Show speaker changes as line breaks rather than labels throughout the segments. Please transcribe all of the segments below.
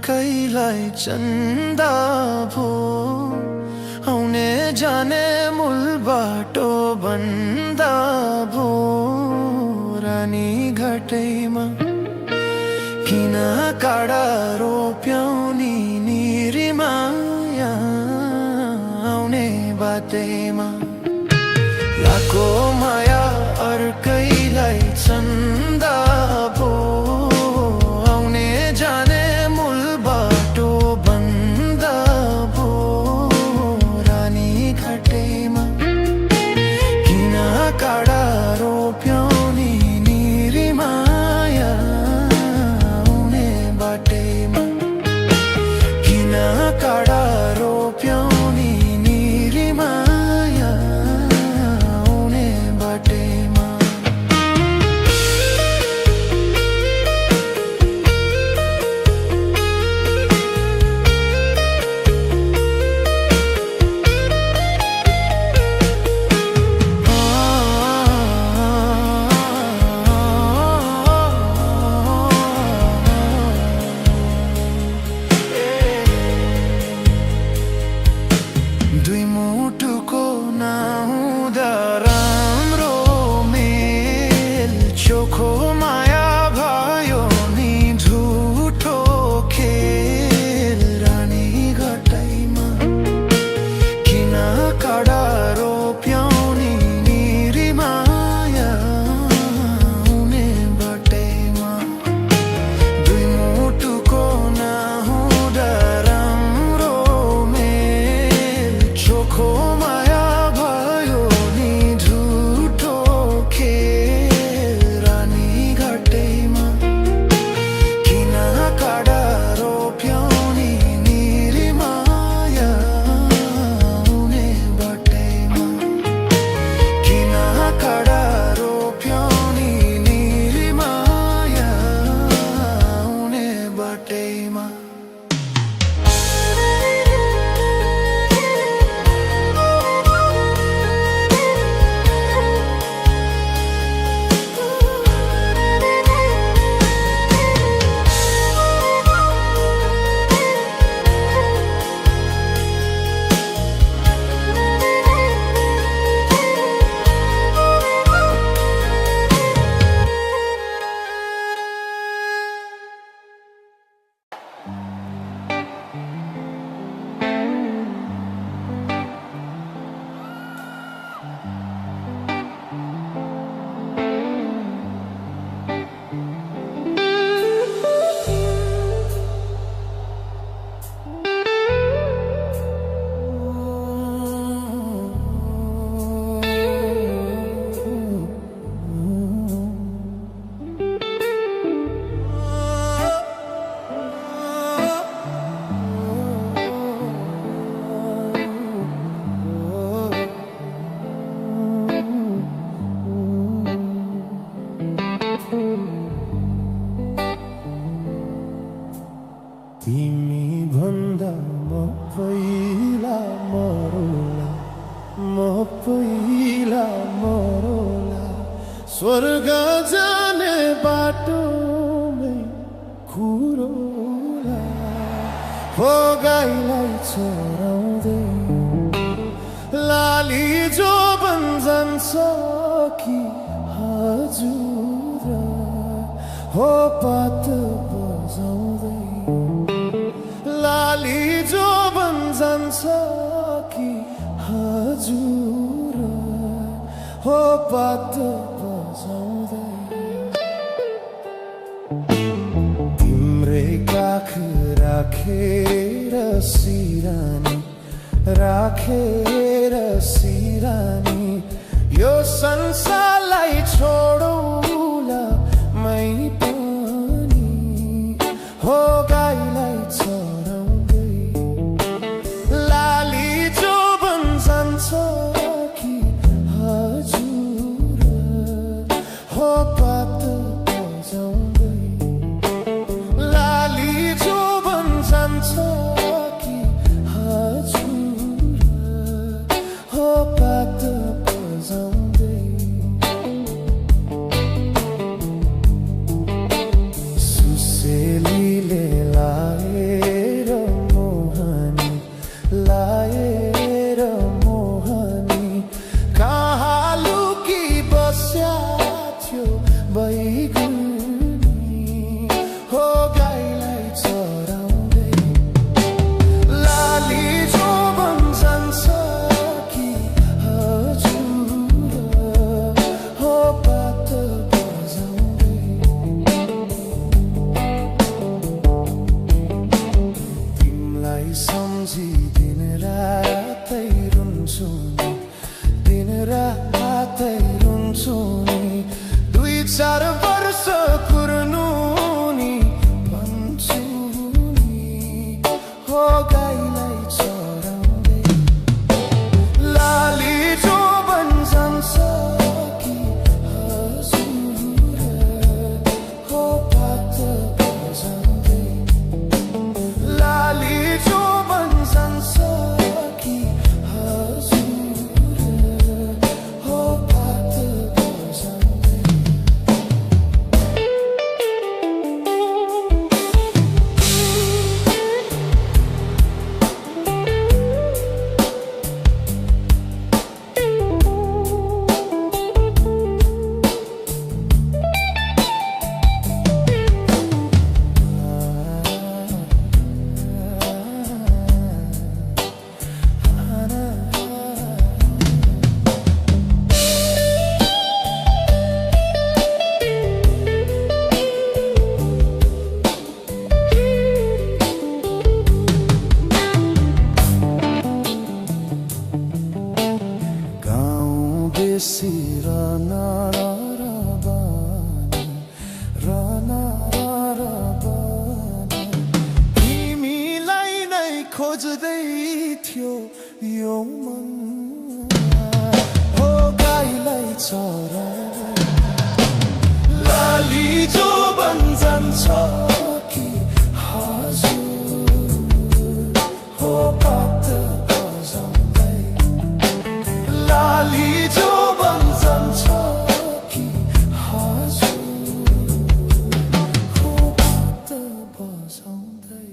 अर्कैलाई चन्दा भो आउने जाने मूल बाटो बन्दा भो रानी घाटैमा किन काडा रोप्याउनी निरीमाया आउने बाटैमा लाको माया अर्कैलाई चन्दा भो आउने जाने मूल बाटो बन्दा भो रानी घाटैमा किन काडा रोप्याउनी निरीमाया आउने बाटैमा किन काडा रोप्याउनी निरीमाया आउने बाटैमा दुई मुटुको नहुँदा राम्रो मेल चोखो माया भयो नि झुठो खेल रानी घाटैमा किन काडा रोप्याउनी निरीमाया आउने बाटैमा दुई मुटुको नहुँदा राम्रो मेल चोखो माया भयो नि झुठो खेल रानी घाटैमा किन काडा रोप्याउनी निरीमाया आउने बाटैमा किन काडा रोप्याउनी निरीमाया आउने बाटैमा तिमी भन्दा म पहिला मरौला म पहिला मरौला स्वर्ग जाने बाटोमै खुरौला हो गाईलाई चराउँदै लाली जो जान्छ कि हजुर हो पात बजाउँदै लाली जो जान्छ कि हजुर हो पात बजाउँदै तिम्रै काख राखेर सिरानी राखेर सिरानी यो संसारलाई छोडौला मै पनि हो गाईलाई चराउँदै लाली जो जान्छ कि हजुर हो पात बजाउँदै लाली जो जान्छ कि हजुर हो पात बजाउँदै विचार वर्ष कुर्नुनी भन्छु नि हो गाईलाई चराउँदै लाली जो भन्छन् कि हजुर हो पात बजाउँदै लाली जो भन्छन् कि हजुर हो पात बजाउँदै तिमीलाई नै खोज्दै थियो यो मन हो गाईलाई चराउँदै लाली जो भन्छन् कि हजुर हो पात बजाउँदै लाली जो भन्छन् कि हजुर हो पात बजाउँदै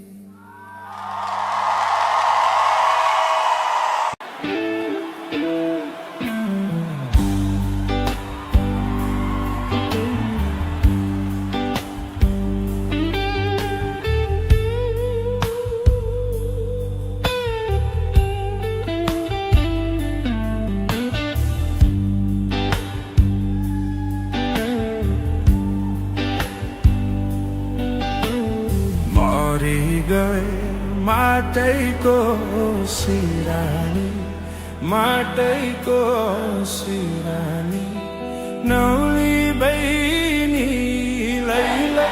माटैको सिरानी माटैको सिरानी नौली बहिनी लैला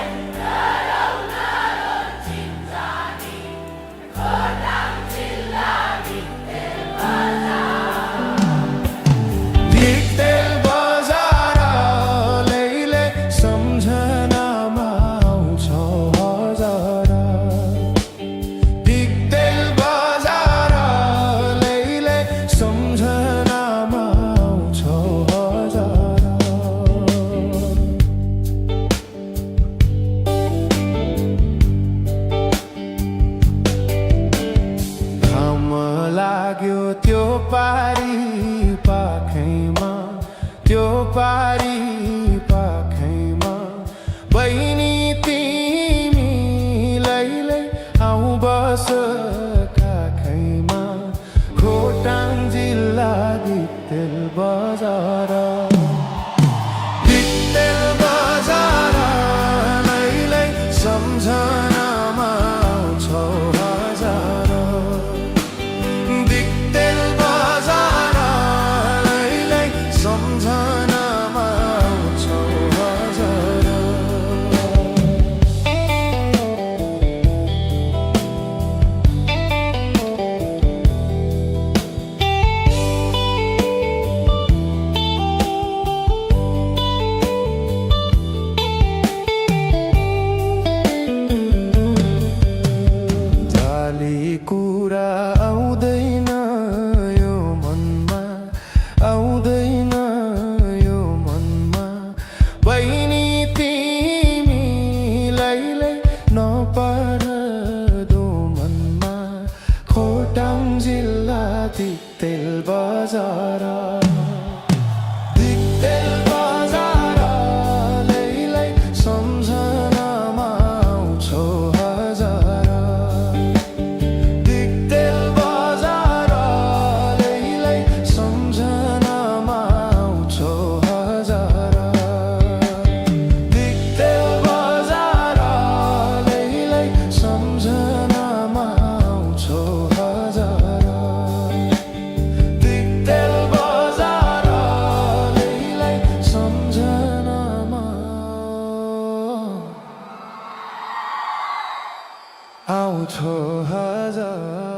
더 하자.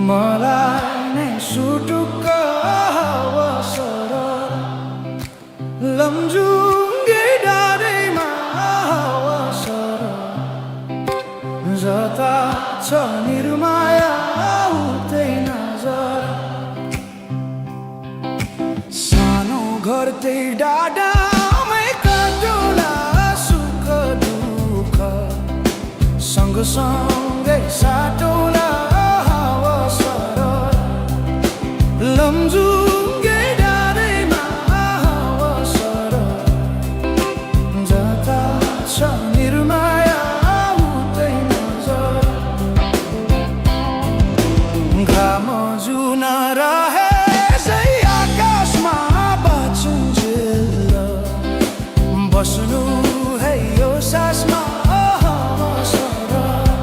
मलाई नै सुटुक्क हावा सरर लमजुङ्गे डाँडैमा हावा सरर जता छ निर्माया उतै नजर सानो घर त्यही डाँडामै काटोला सुख दुःख सँगसँगै साटोला लमजुङ्गे डाँडैमा हावा सरर जता छ निर्माया उतै नजर घाम जुन रहे जै आकाशमा बाँचुन्जेल बस्नु है यो सासमा हावा सरर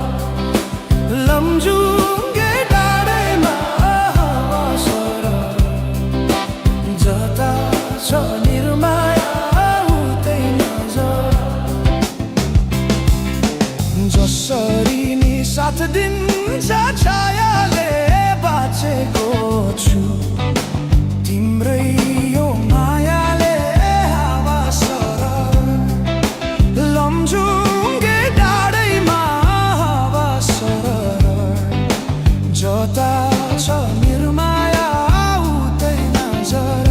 लमजुङ्गे डाँडैमा जसरी नि साथ दिन्छ छायाले बाँचेको छु तिम्रै यो मायाले हावा सरर लमजुङ्गे डाँडैमा हावा सरर जता छ निर्माया उतै नजर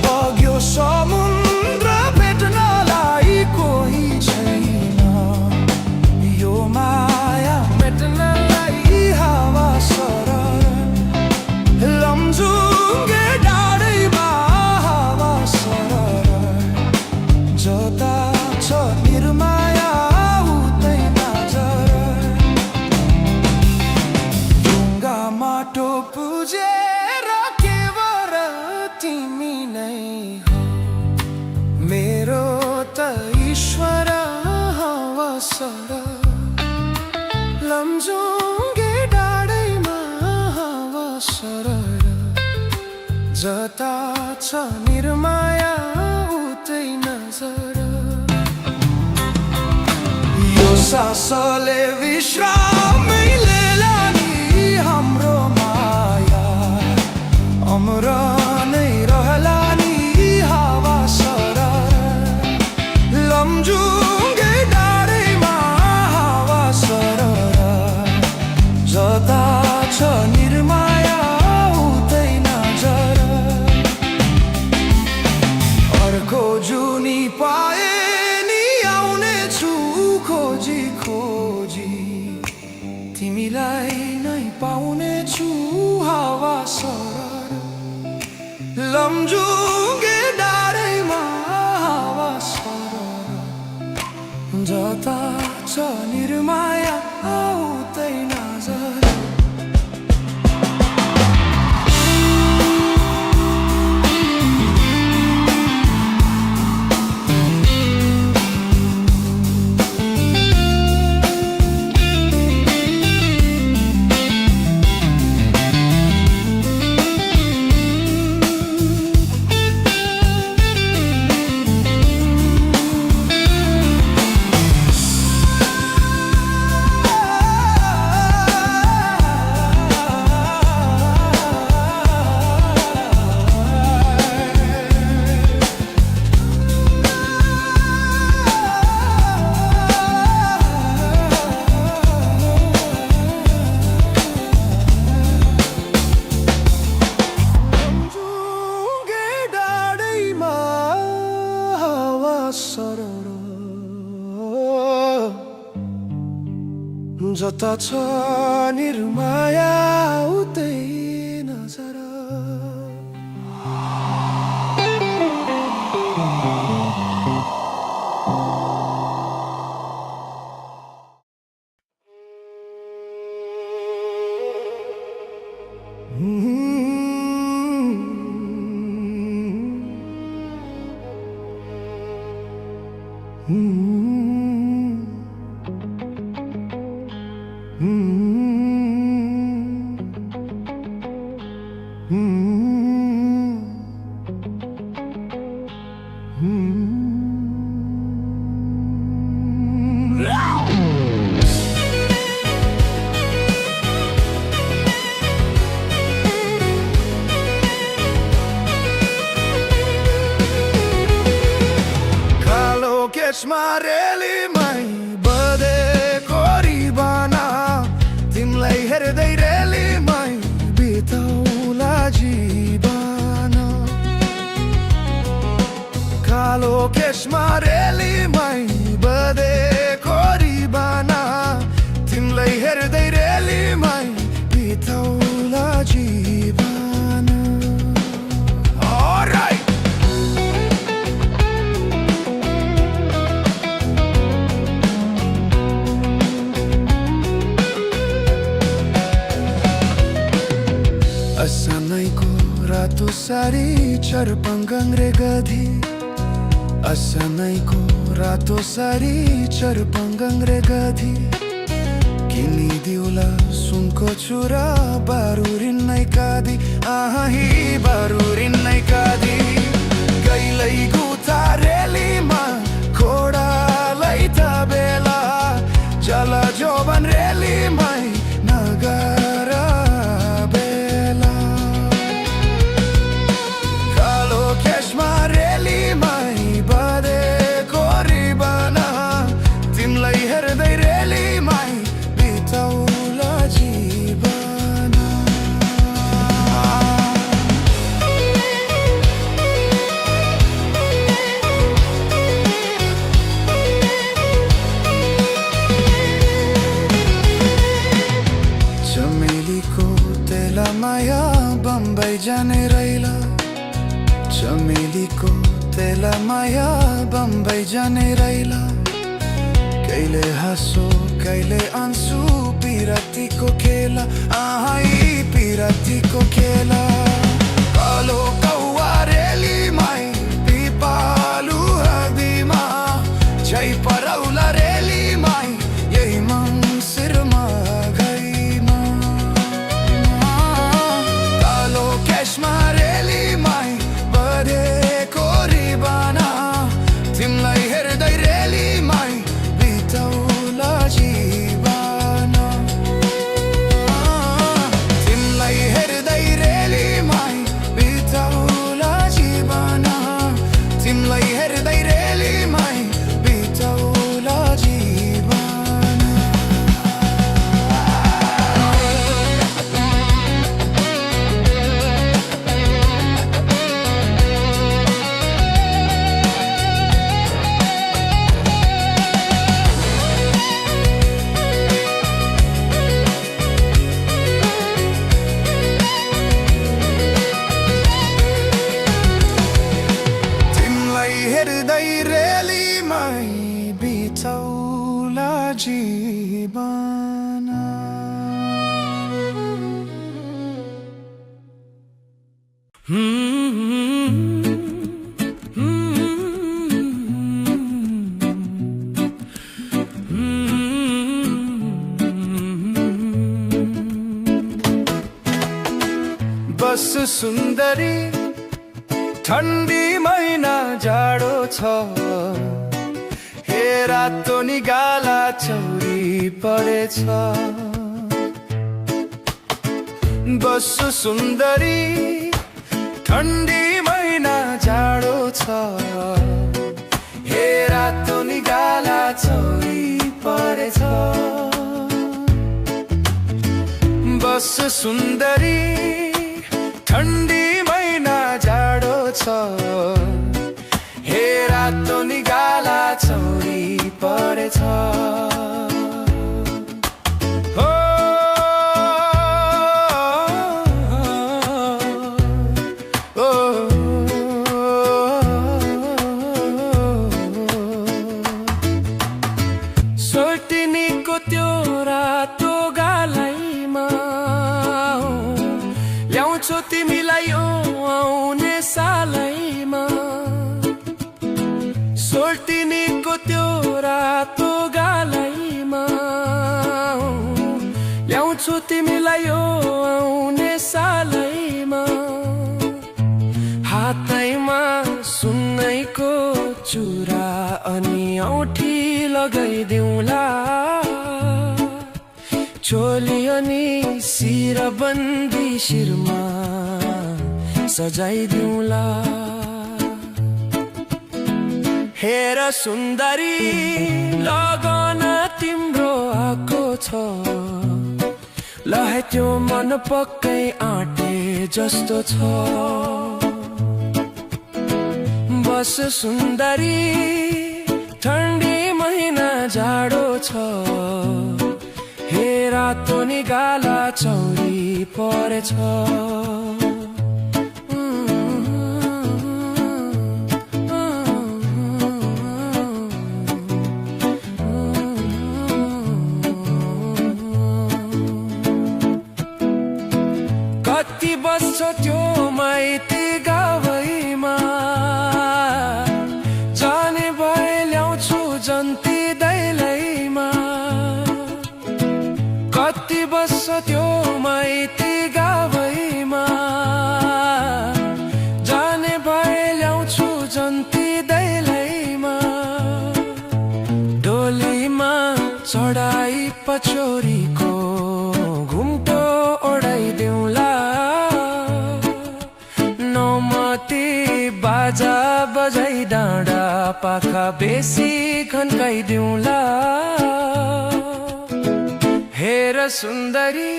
बग्यो समुद्र भेट्नलाई कोही छैन यो माया भेट्नलाई हावा सरर लमजुङ्गे डाँडैमा हावा सरर जता छ निर्माया उतै नजर ढुङ्गा माटो पुजेर तिमी नै हो मेरो त ईश्वर हावा सरर लमजुङ्गे डाँडैमा हावा सरर जता छ निर्माया उतै नजर यो सासले विश्रामै लिएला नि हाम्रो माया अमर लमजुङ्गे डाँडैमा हावा सरर जता छ निर्माया उतै नजर अर्को जुनी पाए नि आउने छु खोजी खोजी तिमीलाई नै पाउने छु हावा सरर लमजुङ्गे डाँडैमा हावा जता छ निर्माया उतै नजर स्वच्छता छ निर्माया उतै नजर रेलीमै बदेको रिबाना तिमलाई हेर्दै रेलीमै बिताउला जीवन कालो केशमा रेलीमै बदेको रिबाना तिमलाई हेर्दै रेलीमै बिताउला जीवन असनैको रातो सारी चरपङ्गाङ रे गधी असनैको रातो सारी चरपङ्गाङ रे गधी किनिदिउला सुनको छुरा बारुरिन्नै कादी आही बारुरिन्नै कादी गैलै गुथा रेलीमा खोडालै त बेला जल जोबन रेलीमै नगर माया बम्बई जाने रैला चमेलीको तेला माया बम्बई जाने रैला कहिले हाँसो कहिले आंसू पिरातीको खेला आई पिरातीको खेला कालो कौवा रेलीमै पिपालु हदीमा छै परौला रेलीमै यही मङ्सिरमा रेलीमै बदेको रिबाना तिमलाई हेर्दै रेलीमै बिताउला जीवन तिमलाई हेर्दै रेलीमै बिताउला जीवन तिमलाई हेर्दै रेलीमै बिताउला जीवन हेर्दै रेलीमै बिताउला जीवन बस सुन्दरी ठण्डी महिना जाडो छ हे रातो निगाला चौरी परेछ बसो सुन्दरी ठण्डी महिना जाडो छ हे रातो निगाला चौरी परेछ बसो सुन्दरी ठण्डी महिना जाडो छ हे रातो निगाला चौरी परेछ ल्याउँछौ तिमीलाई यो आउने सालैमा सोल्टिनीको त्यो रातो गालैमा ल्याउँछु तिमीलाई यो आउने सालैमा हातैमा सुन्नैको चुरा अनि औठी लगाइदिउँला चोली अनि शिरबन्दी शिरमा सजाइदिउँला हेर सुन्दरी लगन तिम्रो आएको छ लहे त्यो मन पक्कै आँटे जस्तो छ बस सुन्दरी ठण्डी महिना जाडो छ हे रातो नि गाला चौरी परेछ कति बस्छ त्यो माइती गावैमा जाने भए ल्याउँछु जन्ती दैलैमा कति बस्छ त्यो माइती गावैमा जाने भए ल्याउँछु जन्ती दैलैमा डोलीमा चढाई पछोरीको घुम्टो ओढाइदिउँला नौमती बाजा बजाई डाँडा पाखा बेसी खन्काइदिउँला हेर सुन्दरी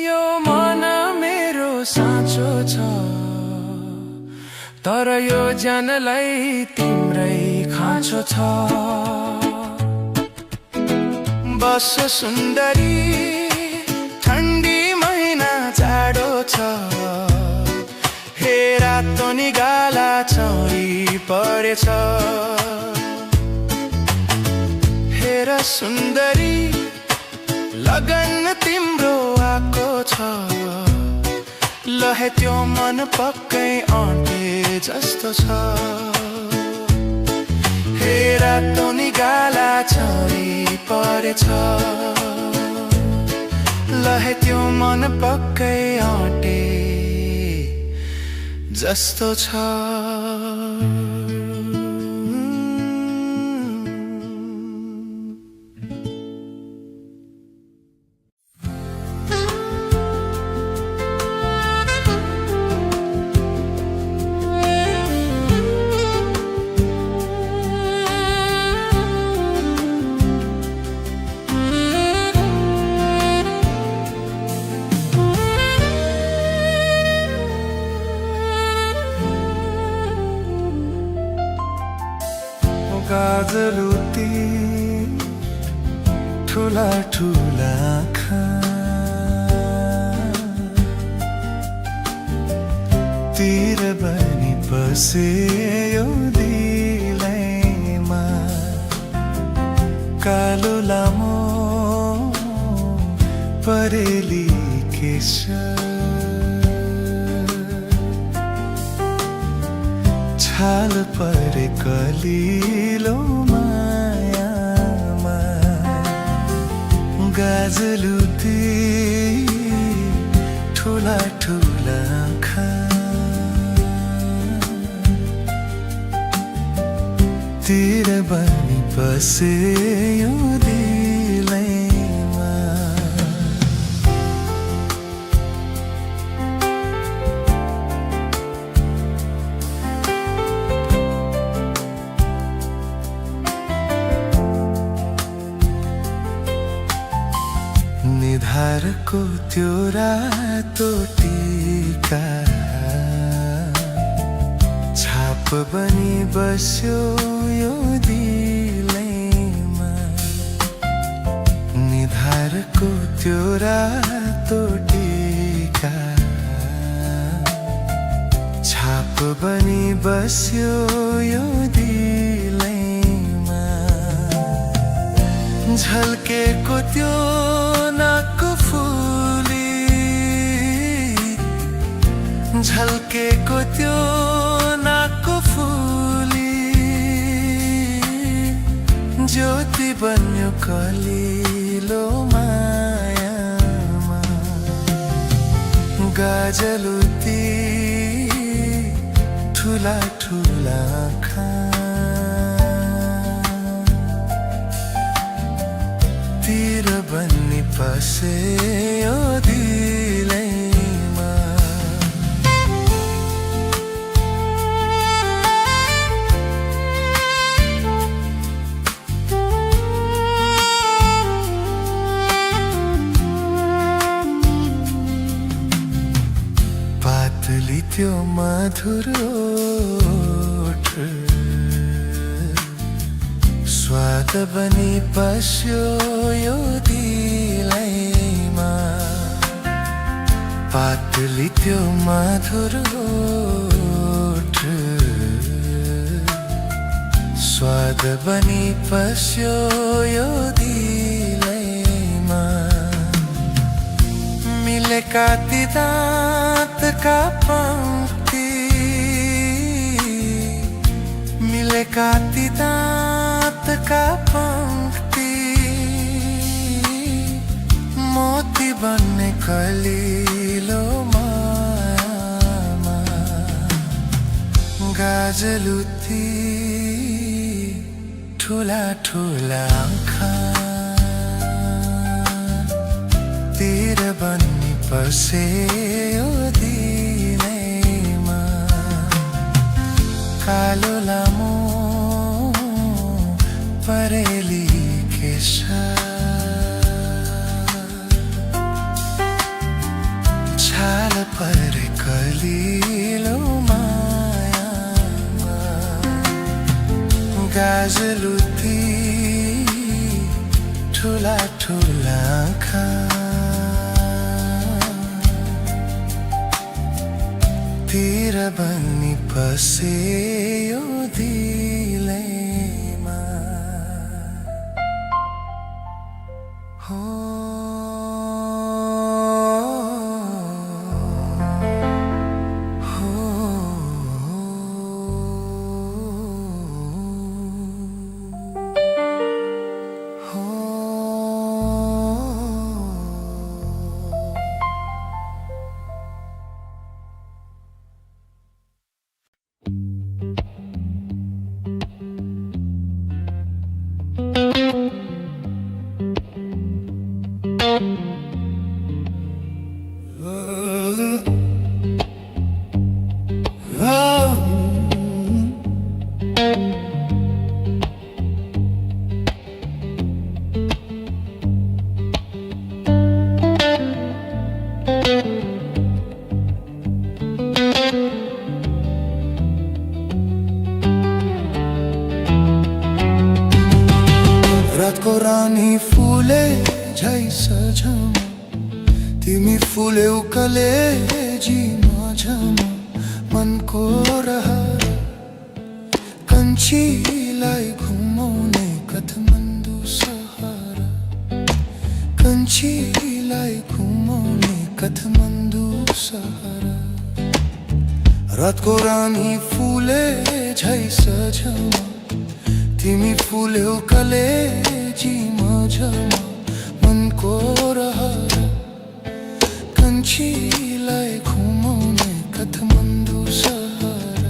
यो मन मेरो साँचो छ तर यो ज्यानलाई तिम्रै खाँचो छ बस सुन्दरी ठण्डी महिना जाडो छ हे रातो नि गाला चौरी परेछ हेर सुन्दरी लगन तिम्रो आएको छ लहे त्यो मन पक्कै आँटे जस्तो छ हे रातो नि गाला चौरी परेछ लहे त्यो मन पक्कै आँटे जस्तो छ
गाजलुती ठुला ठुला आँखा तिर बनी बसे यो दिलैमा कालो लामो परेली केश छाल परे कलिलो मायामा गाजलुती ठुला ठुला आँखा तिर बनी बसे यो दिलैमा निधारको त्यो रातो टीका छाप बनी बस्यो यो दिलैमा निधारको त्यो रातो टीका छाप बनी बस्यो यो दिलैमा झल्केको त्यो नाकको फुली बन्यो कलिलो मायामा गाजलुती ठुला ठुला आँखा तिर बन्नी पस्यो दिलैमा पातली त्यो मधुर ओठ स्वाद बनी बस्यो यो दिलैमा पातली त्यो मधुर ओठ स्वाद बनी बस्यो यो दिलैमा मिलेका ती दाँतका पंक्ति मिलेका ती दाँतका पंक्ति मोती बन्ने कलिलो मायामा गाजलुती ठुला ठुला आँखा तिर बन्नी पस्यो दिलैमा कालो लामो परेली केशा छाल परे कलिलो मायामा गाजलुती ठुला ठुला आँखा तिर बन्नी पस्यो दिलैमा हो रातको रानी फुले झै सझमा तिमी फुले उकले जीमा झमा मनको रहर कन्छीलाई घुमाउने काठमाडौँ सहर कन्छीलाई घुमाउने काठमाडौँ सहर रातको रानी फुले झै सझमा तिमी फुल्यौ कलेजीमा झमा मनको रहर कन्छीलाई घुमाउने काठमाडौँ सहर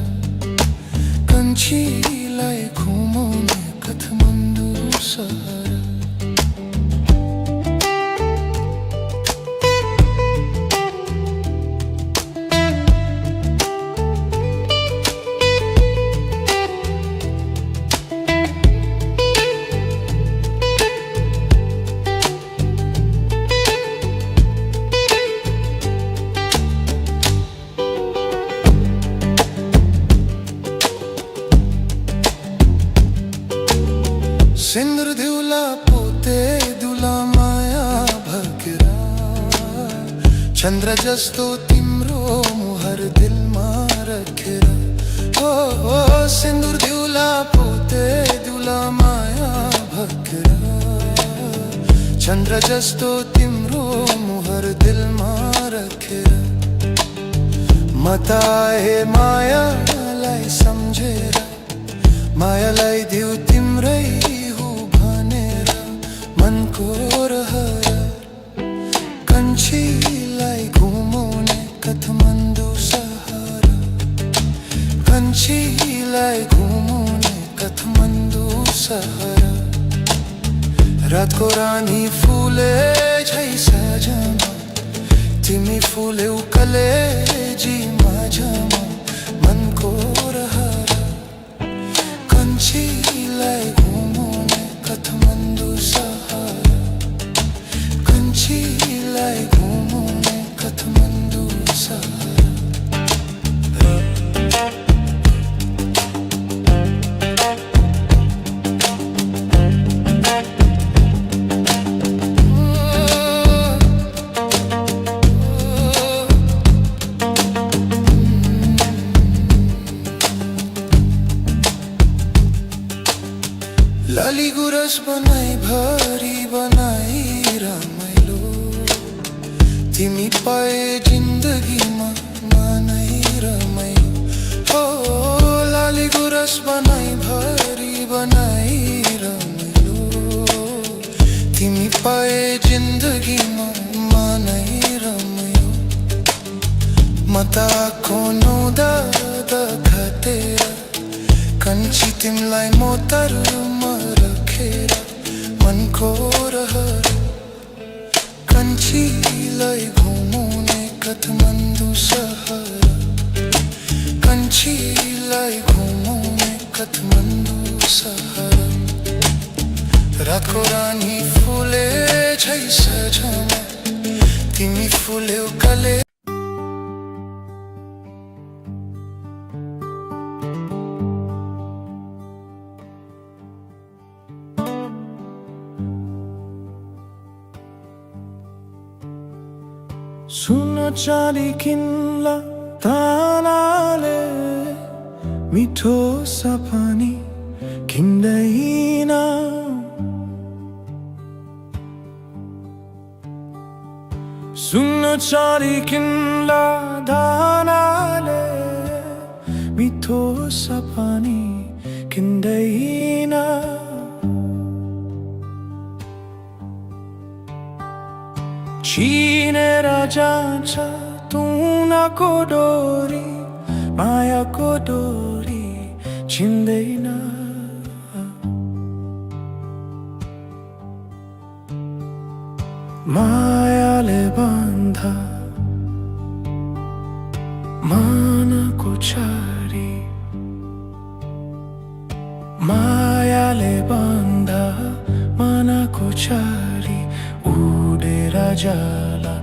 कन्छीलाई घुमाउने काठमाडौँ सहर सिंदूर दिउला पोते दुला माया भकेरा चन्द्र जस्तो तिम्रो मुहर दिलमा राखेर ओ सिंदूर दिउला पोते दुला माया भकेरा चन्द्र जस्तो तिम्रो मुहर दिलमा राखेर मताए मायालाई सम्झेर मायालाई दिउ तिम्रै भनेर मनको रहर कन्छीलाई घुमाउने काठमाडौँ सहर कन्छीलाई घुमाउने काठमाडौँ सहर रातको रानी फुले झै सजना तिमी फुल्यौ कलेजी माझमा मनको रहर कन्छीलाई घुमाउने काठमाडौँ सहर कन्छीलाई घुमाउने काठमाडौँ सहर लाली गुरस बनाई भरी बनाई रमाइलो तिमी पाए जिन्दगीमा मानै रमाइलो हो लाली गुरस बनाई भरी बनाई रमाइलो तिमी पाए जिन्दगीमा मानै रमाइलो मताको नौदा खतेर कन्छी तिमलाई मोतरमा राखेर मनको रहर कन्छीलाई घुमाउने काठमाडौँ सहर कन्छीलाई घुमाउने काठमाडौँ सहर रातको रानी फुले झै सजना तिमी फुल्यौ कले
सुन चाँदी किन्ला तालाले मिठो सपनी किन्दैन सुन चाँदी किन्ला तालाले मिठो सपनी किन्दैन चिनेर जान्छ तुनाको डोरी मायाको डोरी छिन्दैन मायाले बान्धा मानको छारी मायाले बान्धा मानको छारी उडेर जाला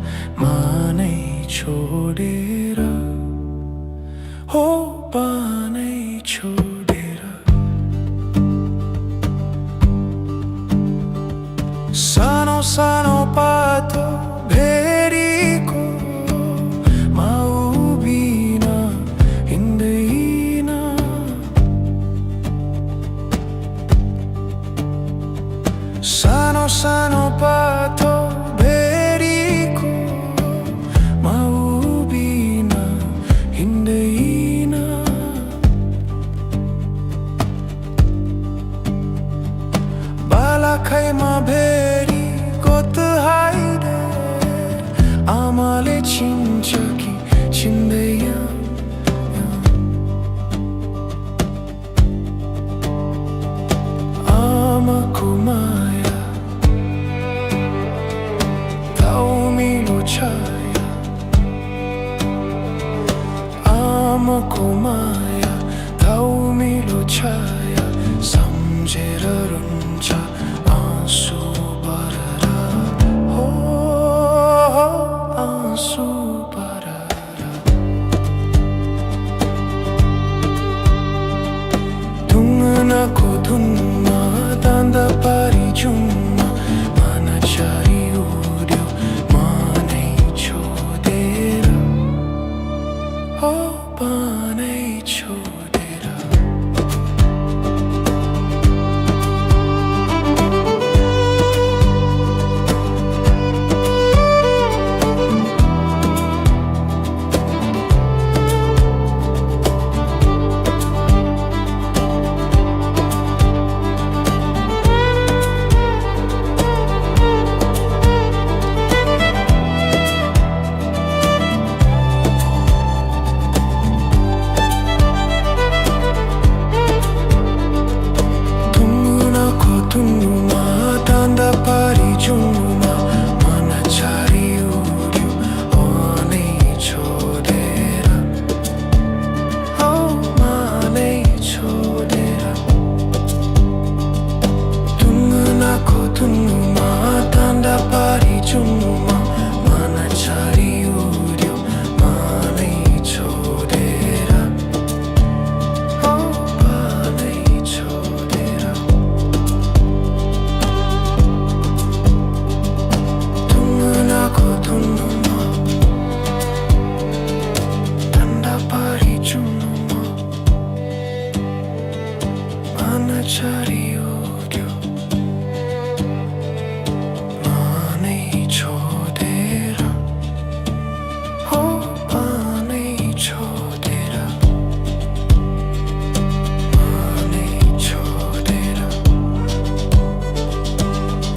मानै छोडेर हो पानै छोडेर सानो सानो पातो भेरीको माउ बिना हिँड्दैन सानो सानो पातो भेरीको माउ बिना हिँड्दैन बालाखैमा भेरी गोत हाइरे आमाले चिन्छ कि चिन्दैन आमाको माया ताउमिलो छाया आमाको माया ताउमिलो छाया सम्झेर रुन्छ आँसु बरेर हो आँसु बरेर ढुङ्गाको धुनमा दान्दा पारी जुम्मा माना चारी उड्यो मानै छोडेर हो पानै छोडेर
छाडी उड्यो मानै छोडेर ओ मानै छोडेर ढुङ्गानाको धुन्नुमा ठन्डा पारी चुम्नुमा मान छाडी उड्यो मानै छोडेर हो मानै छोडेर मानै छोडेर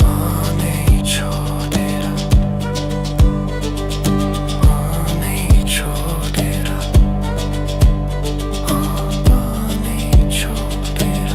मानै छोडेर मानै छोडेर हो मानै छोडेर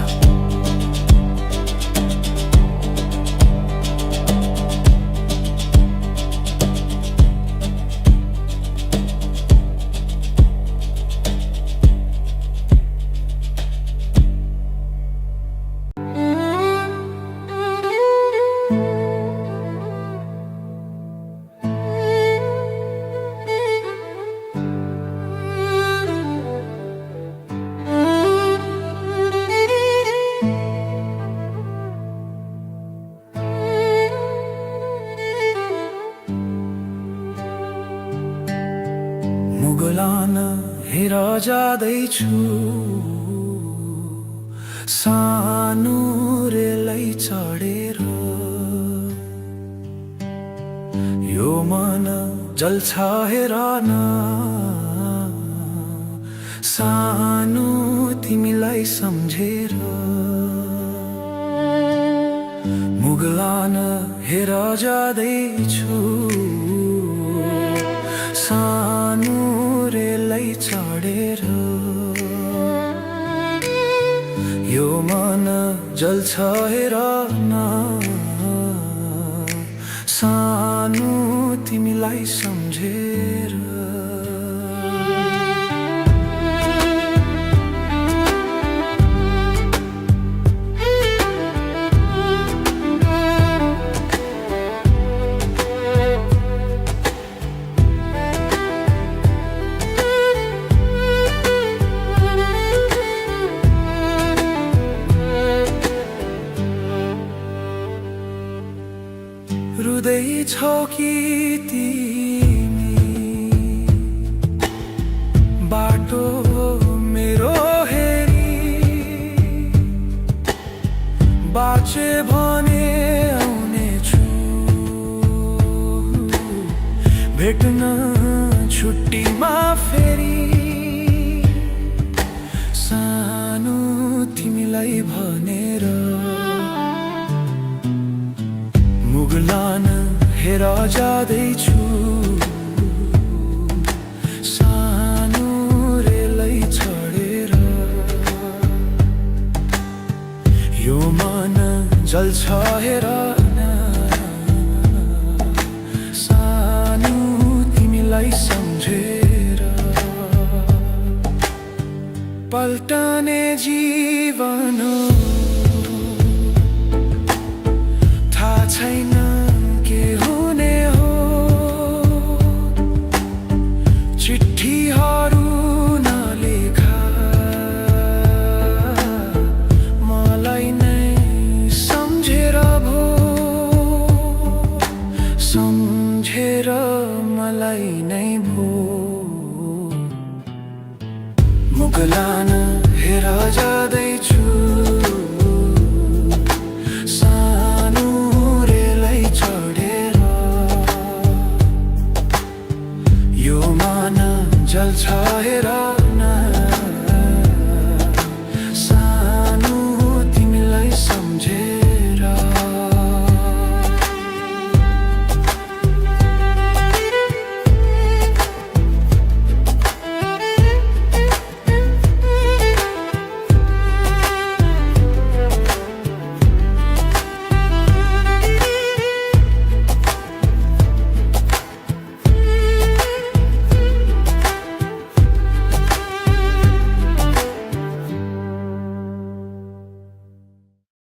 मुगलान हेर जाँदैछु सानो रेलै चढेर यो मन जल्छ हेर न सानो तिमीलाई सम्झेर मुगलान हेर जाँदैछु सानो रेलै चढेर यो मन जल्छ हेर न सानो तिमीलाई सम्झेर रुँदैछौ कि तिमी बाटो मेरो हेरी बाँचे भने आउनेछु भेट्न छुट्टीमा फेरि सानो तिमीलाई भनेर मुगलान हेर जाँदैछु सानो रेलै चढेर यो मन जल्छ हेर न सानो तिमीलाई सम्झेर पल्टने जीवन थाहा छैन के हुने हो चिठीहरू नलेखा मलाई नै सम्झेर भो सम्झेर मलाई नै भो मुगलान हेर जाँदैछु सानो रेलै चढेर यो मन जल्छ हेर